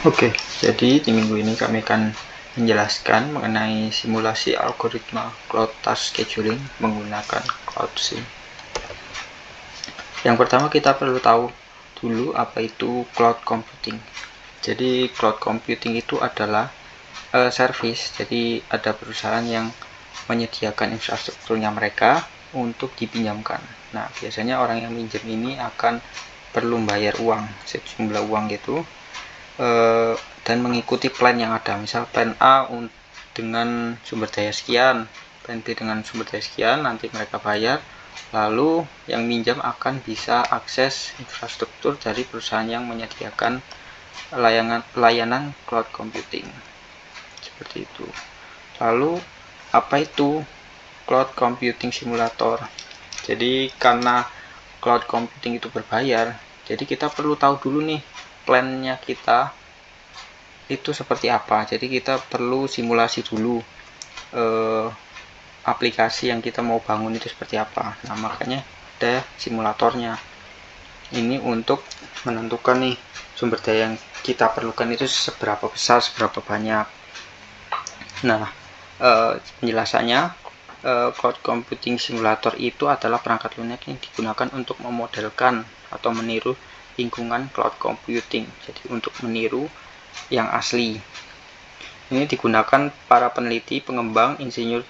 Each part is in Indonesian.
Oke, jadi di minggu ini kami akan menjelaskan mengenai simulasi algoritma Cloud Task Scheduling menggunakan CloudSim. Yang pertama kita perlu tahu dulu apa itu cloud computing. Jadi cloud computing itu adalah service. Jadi ada perusahaan yang menyediakan infrastrukturnya mereka untuk dipinjamkan. Nah, biasanya orang yang minjem ini akan perlu bayar uang, sejumlah uang gitu, dan mengikuti plan yang ada. Misal plan A dengan sumber daya sekian, plan B dengan sumber daya sekian, nanti mereka bayar, lalu yang minjam akan bisa akses infrastruktur dari perusahaan yang menyediakan layanan cloud computing. Seperti itu. Lalu apa itu cloud computing simulator? Jadi karena cloud computing itu berbayar, jadi kita perlu tahu dulu nih plannya kita itu seperti apa. Jadi kita perlu simulasi dulu aplikasi yang kita mau bangun itu seperti apa. Nah, makanya ada simulatornya. Ini untuk menentukan nih sumber daya yang kita perlukan itu seberapa besar, seberapa banyak. Nah, penjelasannya, cloud computing simulator itu adalah perangkat lunak yang digunakan untuk memodelkan atau meniru lingkungan cloud computing. Jadi untuk meniru yang asli. Ini digunakan para peneliti, pengembang, insinyur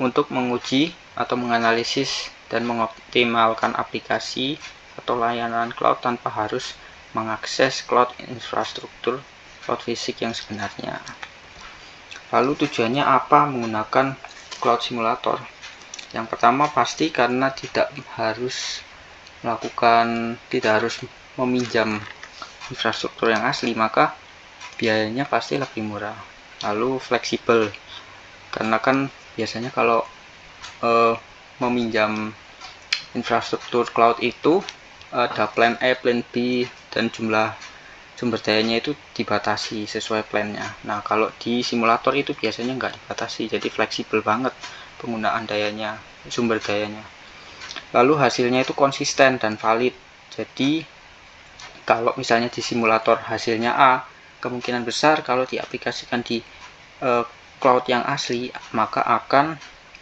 untuk menguji atau menganalisis dan mengoptimalkan aplikasi atau layanan cloud tanpa harus mengakses cloud infrastruktur cloud fisik yang sebenarnya. Lalu tujuannya apa menggunakan cloud simulator? Yang pertama pasti karena tidak harus meminjam infrastruktur yang asli, maka biayanya pasti lebih murah. Lalu fleksibel, karena kan biasanya kalau meminjam infrastruktur cloud itu ada plan A, plan B, dan jumlah sumber dayanya itu dibatasi sesuai plannya. Nah, kalau di simulator itu biasanya nggak dibatasi, jadi fleksibel banget penggunaan dayanya, sumber dayanya. Lalu hasilnya itu konsisten dan valid. Jadi kalau misalnya di simulator hasilnya A, kemungkinan besar kalau diaplikasikan di cloud yang asli, maka akan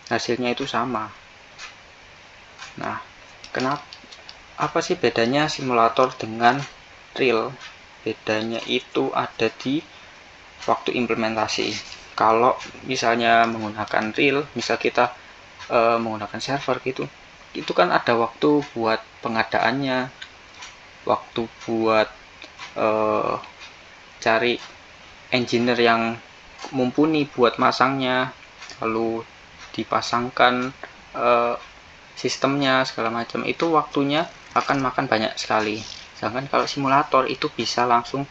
hasilnya itu sama. Nah, apa sih bedanya simulator dengan real? Bedanya itu ada di waktu implementasi. Kalau misalnya menggunakan real, misal kita menggunakan server gitu, itu kan ada waktu buat pengadaannya, waktu buat cari engineer yang mumpuni buat masangnya, lalu dipasangkan sistemnya segala macam, itu waktunya akan makan banyak sekali. Sedangkan kalau simulator itu bisa langsung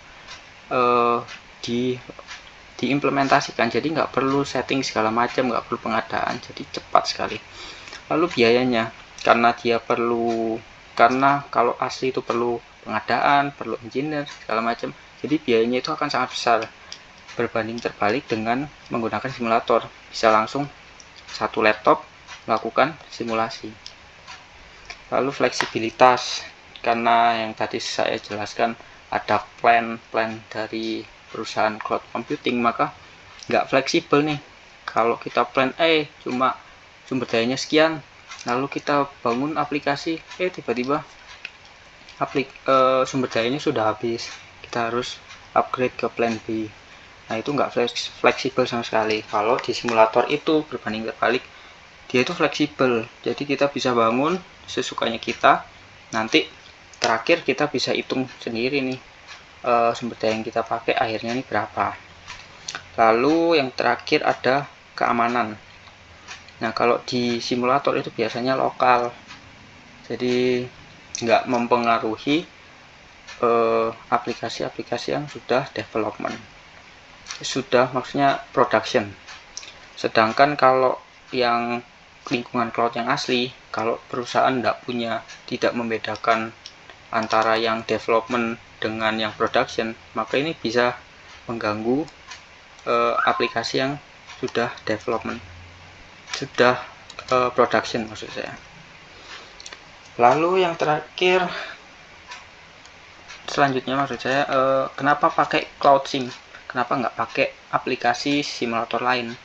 diimplementasikan, jadi nggak perlu setting segala macam, nggak perlu pengadaan, jadi cepat sekali. Lalu biayanya, karena kalau asli itu perlu pengadaan, perlu engineer segala macam, jadi biayanya itu akan sangat besar berbanding terbalik dengan menggunakan simulator. Bisa langsung satu laptop melakukan simulasi. Lalu fleksibilitas, karena yang tadi saya jelaskan ada plan dari perusahaan cloud computing, maka nggak fleksibel nih. Kalau kita plan A cuma sumber dayanya sekian, lalu kita bangun aplikasi, tiba-tiba sumber dayanya sudah habis, kita harus upgrade ke plan B. Nah, itu nggak fleksibel sama sekali. Kalau di simulator itu berbanding terbalik, dia itu fleksibel, jadi kita bisa bangun sesukanya kita. Nanti terakhir kita bisa hitung sendiri nih sumber daya yang kita pakai akhirnya nih berapa. Lalu yang terakhir ada keamanan. Nah, kalau di simulator itu biasanya lokal, jadi nggak mempengaruhi aplikasi-aplikasi yang sudah development, maksudnya production. Sedangkan kalau yang lingkungan cloud yang asli, kalau perusahaan tidak membedakan antara yang development dengan yang production, maka ini bisa mengganggu aplikasi yang sudah development, sudah production maksud saya. Lalu yang terakhir selanjutnya maksud saya kenapa pakai CloudSim, kenapa nggak pakai aplikasi simulator lain.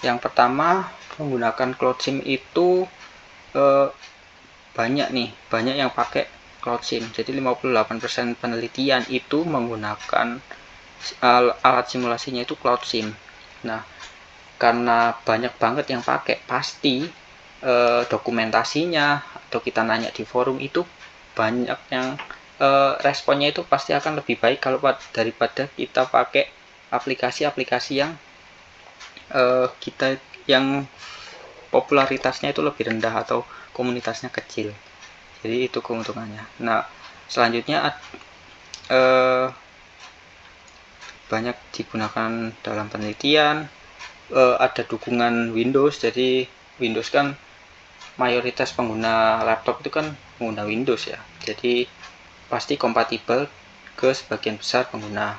Yang pertama, menggunakan CloudSim itu banyak yang pakai CloudSim. Jadi 58% penelitian itu menggunakan alat simulasinya itu CloudSim. Nah, karena banyak banget yang pakai, pasti dokumentasinya atau kita nanya di forum itu banyak yang responnya itu pasti akan lebih baik kalau daripada kita pakai aplikasi-aplikasi yang popularitasnya itu lebih rendah atau komunitasnya kecil. Jadi itu keuntungannya. Nah, selanjutnya banyak digunakan dalam penelitian. Ada dukungan Windows, jadi Windows kan mayoritas pengguna laptop itu kan pengguna Windows ya, jadi pasti kompatibel ke sebagian besar pengguna.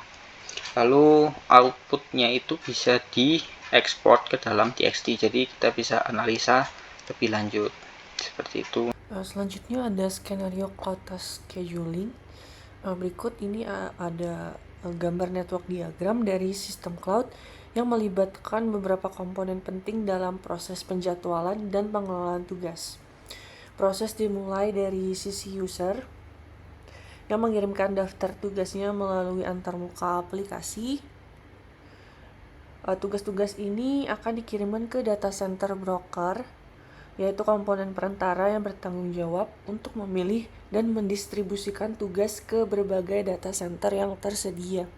Lalu outputnya itu bisa diekspor ke dalam TXT, jadi kita bisa analisa lebih lanjut seperti itu. Selanjutnya ada skenario cloud task scheduling. Berikut ini ada gambar network diagram dari sistem cloud yang melibatkan beberapa komponen penting dalam proses penjadwalan dan pengelolaan tugas. Proses dimulai dari sisi user yang mengirimkan daftar tugasnya melalui antarmuka aplikasi. Tugas-tugas ini akan dikirimkan ke data center broker, yaitu komponen perantara yang bertanggung jawab untuk memilih dan mendistribusikan tugas ke berbagai data center yang tersedia.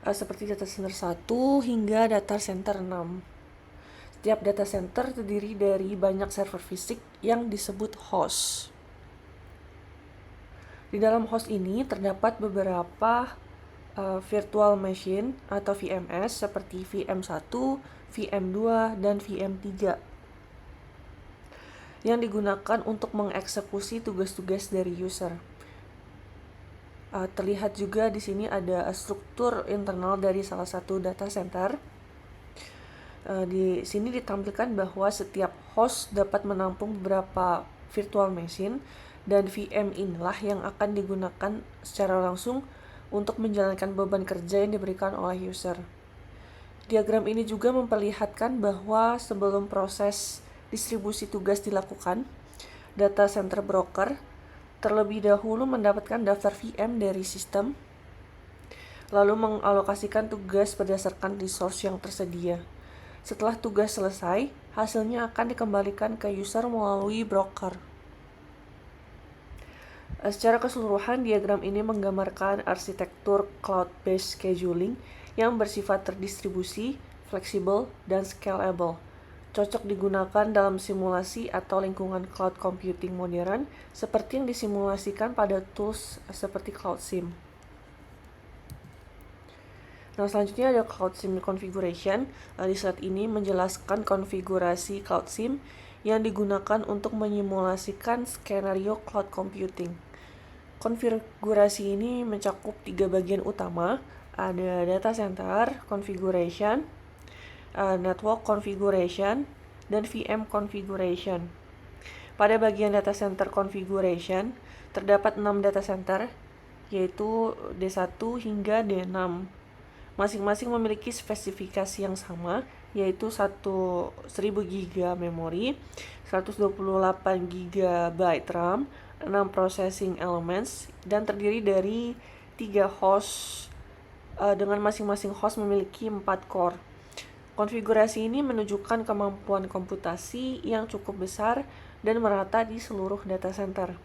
Seperti data center 1 hingga data center 6. Setiap data center terdiri dari banyak server fisik yang disebut host. Di dalam host ini terdapat beberapa virtual machine atau VMS seperti VM1, VM2, dan VM3 yang digunakan untuk mengeksekusi tugas-tugas dari user. Terlihat juga di sini ada struktur internal dari salah satu data center. Di sini ditampilkan bahwa setiap host dapat menampung beberapa virtual machine dan VM inilah yang akan digunakan secara langsung untuk menjalankan beban kerja yang diberikan oleh user. Diagram ini juga memperlihatkan bahwa sebelum proses distribusi tugas dilakukan, data center broker terlebih dahulu mendapatkan daftar VM dari sistem, lalu mengalokasikan tugas berdasarkan resource yang tersedia. Setelah tugas selesai, hasilnya akan dikembalikan ke user melalui broker. Secara keseluruhan, diagram ini menggambarkan arsitektur cloud-based scheduling yang bersifat terdistribusi, fleksibel, dan scalable. Cocok digunakan dalam simulasi atau lingkungan cloud computing modern seperti yang disimulasikan pada tools seperti CloudSim. Nah, selanjutnya ada CloudSim configuration. Di slide ini menjelaskan konfigurasi CloudSim yang digunakan untuk menyimulasikan skenario cloud computing. Konfigurasi ini mencakup 3 bagian utama. Ada data center configuration, network configuration, dan VM configuration. Pada bagian data center configuration, terdapat 6 data center, yaitu D1 hingga D6. Masing-masing memiliki spesifikasi yang sama, yaitu 1000 GB memori, 128 GB RAM, 6 processing elements, dan terdiri dari 3 host dengan masing-masing host memiliki 4 core. Konfigurasi ini menunjukkan kemampuan komputasi yang cukup besar dan merata di seluruh data center.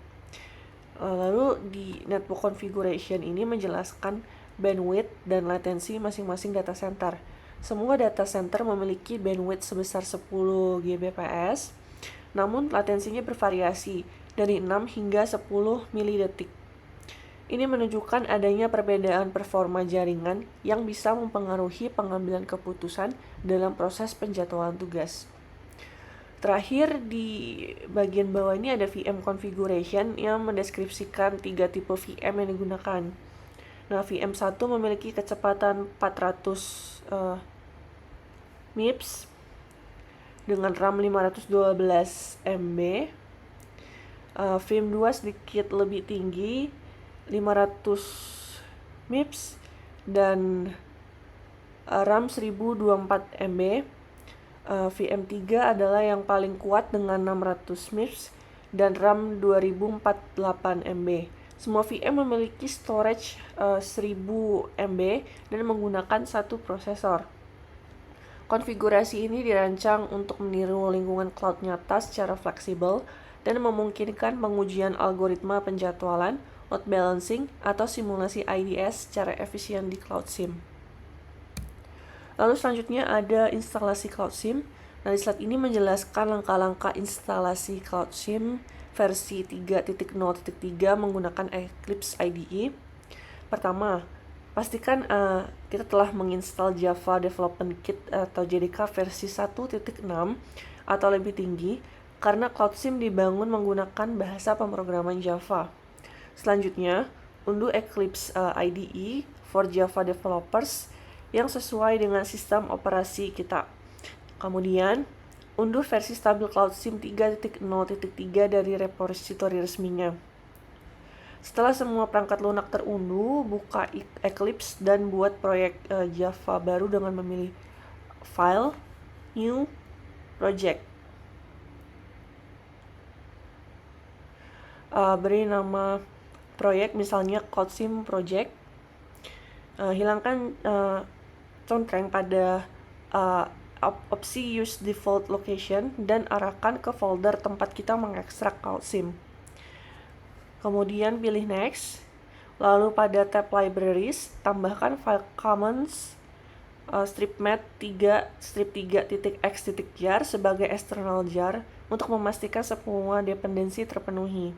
Lalu di network configuration ini menjelaskan bandwidth dan latensi masing-masing data center. Semua data center memiliki bandwidth sebesar 10 Gbps, namun latensinya bervariasi dari 6 hingga 10 milidetik. Ini menunjukkan adanya perbedaan performa jaringan yang bisa mempengaruhi pengambilan keputusan dalam proses penjadwalan tugas. Terakhir, di bagian bawah ini ada VM configuration yang mendeskripsikan 3 tipe VM yang digunakan. Nah, VM1 memiliki kecepatan 400 MIPS dengan RAM 512 MB. Vim 2 sedikit lebih tinggi, 500 MIPS, dan RAM 1024 MB. VM3 adalah yang paling kuat dengan 600 MIPS dan RAM 2048 MB. Semua VM memiliki storage 1000 MB dan menggunakan satu prosesor. Konfigurasi ini dirancang untuk meniru lingkungan cloud nyata secara fleksibel dan memungkinkan pengujian algoritma penjadwalan, load balancing, atau simulasi IDS secara efisien di Cloud SIM. Lalu selanjutnya ada instalasi Cloud SIM. Nah, di slide ini menjelaskan langkah-langkah instalasi Cloud SIM versi 3.0.3 menggunakan Eclipse IDE. Pertama, pastikan kita telah menginstal Java Development Kit atau JDK versi 1.6 atau lebih tinggi, karena Cloud SIM dibangun menggunakan bahasa pemrograman Java. Selanjutnya, unduh Eclipse IDE for Java Developers yang sesuai dengan sistem operasi kita. Kemudian, unduh versi stabil Cloud SIM 3.0.3 dari repositori resminya. Setelah semua perangkat lunak terunduh, buka Eclipse dan buat proyek Java baru dengan memilih File, New, Project. Beri nama proyek misalnya Cloud SIM Project. Hilangkan contreng pada opsi Use Default Location dan arahkan ke folder tempat kita mengekstrak Cloud SIM. Kemudian pilih Next. Lalu pada tab Libraries, tambahkan file commons stripmat 3-3.x.jar sebagai external jar untuk memastikan semua dependensi terpenuhi.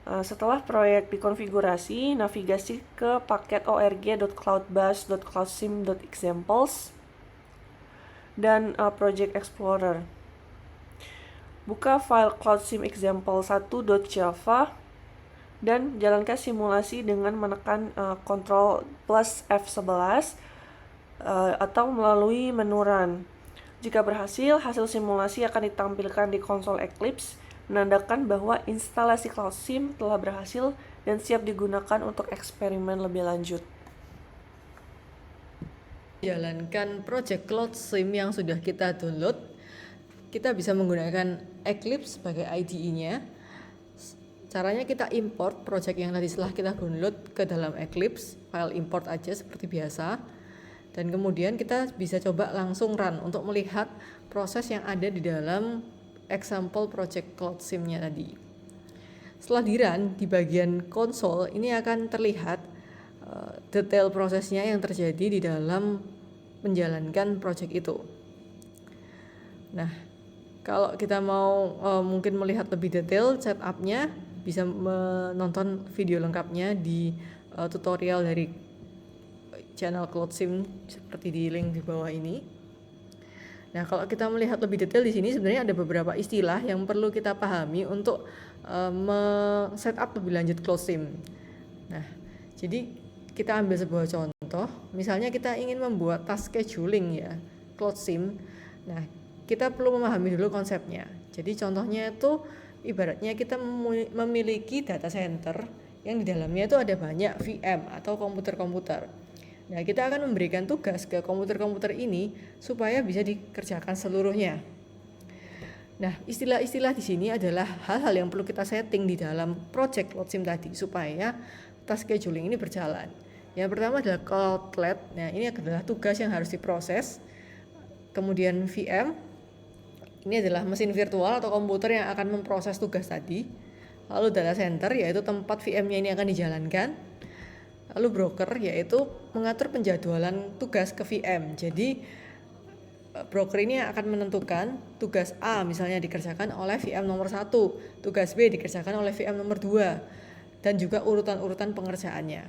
Setelah proyek dikonfigurasi, navigasi ke paket org.cloudbus.cloudsim.examples dan Project Explorer. Buka file cloudsim example 1.java dan jalankan simulasi dengan menekan Ctrl plus F11 atau melalui menu Run. Jika berhasil, hasil simulasi akan ditampilkan di konsol Eclipse, menandakan bahwa instalasi Cloud SIM telah berhasil dan siap digunakan untuk eksperimen lebih lanjut. Jalankan project Cloud SIM yang sudah kita download, kita bisa menggunakan Eclipse sebagai IDE-nya. Caranya kita import project yang tadi setelah kita download ke dalam Eclipse, file import aja seperti biasa. Dan kemudian kita bisa coba langsung run untuk melihat proses yang ada di dalam example project Cloud SIM-nya tadi. Setelah di-run, di bagian konsol ini akan terlihat detail prosesnya yang terjadi di dalam menjalankan project itu. Nah, kalau kita mau mungkin melihat lebih detail setup-nya, bisa menonton video lengkapnya di tutorial dari channel Cloud SIM seperti di link di bawah ini. Nah, kalau kita melihat lebih detail di sini sebenarnya ada beberapa istilah yang perlu kita pahami untuk setup lebih lanjut Cloud SIM. Nah, jadi kita ambil sebuah contoh, misalnya kita ingin membuat task scheduling ya, Cloud SIM. Nah, kita perlu memahami dulu konsepnya. Jadi contohnya itu ibaratnya kita memiliki data center yang di dalamnya itu ada banyak VM atau komputer-komputer. Nah, kita akan memberikan tugas ke komputer-komputer ini supaya bisa dikerjakan seluruhnya. Nah, istilah-istilah di sini adalah hal-hal yang perlu kita setting di dalam project Cloud SIM tadi supaya task scheduling ini berjalan. Yang pertama adalah cloudlet. Nah, ini adalah tugas yang harus diproses. Kemudian VM, ini adalah mesin virtual atau komputer yang akan memproses tugas tadi. Lalu data center, yaitu tempat VM-nya ini akan dijalankan. Lalu broker, yaitu mengatur penjadwalan tugas ke VM. Jadi broker ini akan menentukan tugas A misalnya dikerjakan oleh VM nomor 1, tugas B dikerjakan oleh VM nomor 2, dan juga urutan-urutan pengerjaannya.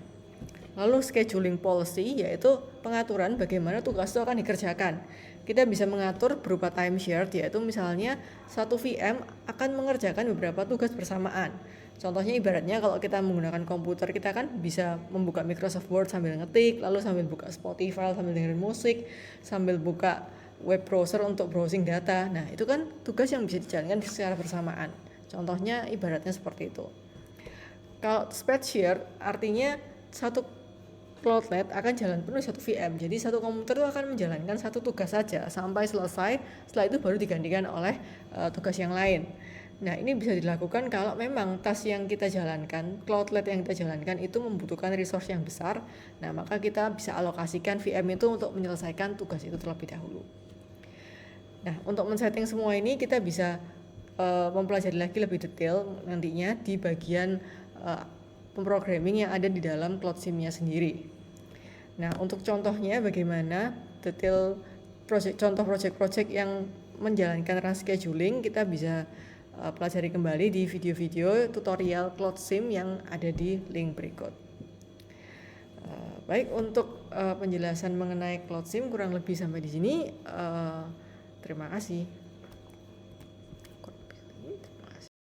Lalu scheduling policy, yaitu pengaturan bagaimana tugas itu akan dikerjakan. Kita bisa mengatur berupa time shared, yaitu misalnya satu VM akan mengerjakan beberapa tugas bersamaan. Contohnya ibaratnya kalau kita menggunakan komputer, kita kan bisa membuka Microsoft Word sambil ngetik, lalu sambil buka Spotify, sambil dengerin musik, sambil buka web browser untuk browsing data. Nah, itu kan tugas yang bisa dijalankan secara bersamaan. Contohnya ibaratnya seperti itu. Kalau spread share artinya satu cloudlet akan jalan penuh satu VM. Jadi satu komputer itu akan menjalankan satu tugas saja sampai selesai. Setelah itu baru digantikan oleh tugas yang lain. Nah, ini bisa dilakukan kalau memang task yang kita jalankan, cloudlet yang kita jalankan itu membutuhkan resource yang besar. Nah, maka kita bisa alokasikan VM itu untuk menyelesaikan tugas itu terlebih dahulu. Nah, untuk men-setting semua ini kita bisa mempelajari lagi lebih detail nantinya di bagian pemrogramming yang ada di dalam CloudSIM-nya sendiri. Nah, untuk contohnya bagaimana detail contoh project-project yang menjalankan run scheduling, kita bisa pelajari kembali di video-video tutorial CloudSIM yang ada di link berikut. Baik, untuk penjelasan mengenai CloudSIM kurang lebih sampai di sini. Terima kasih.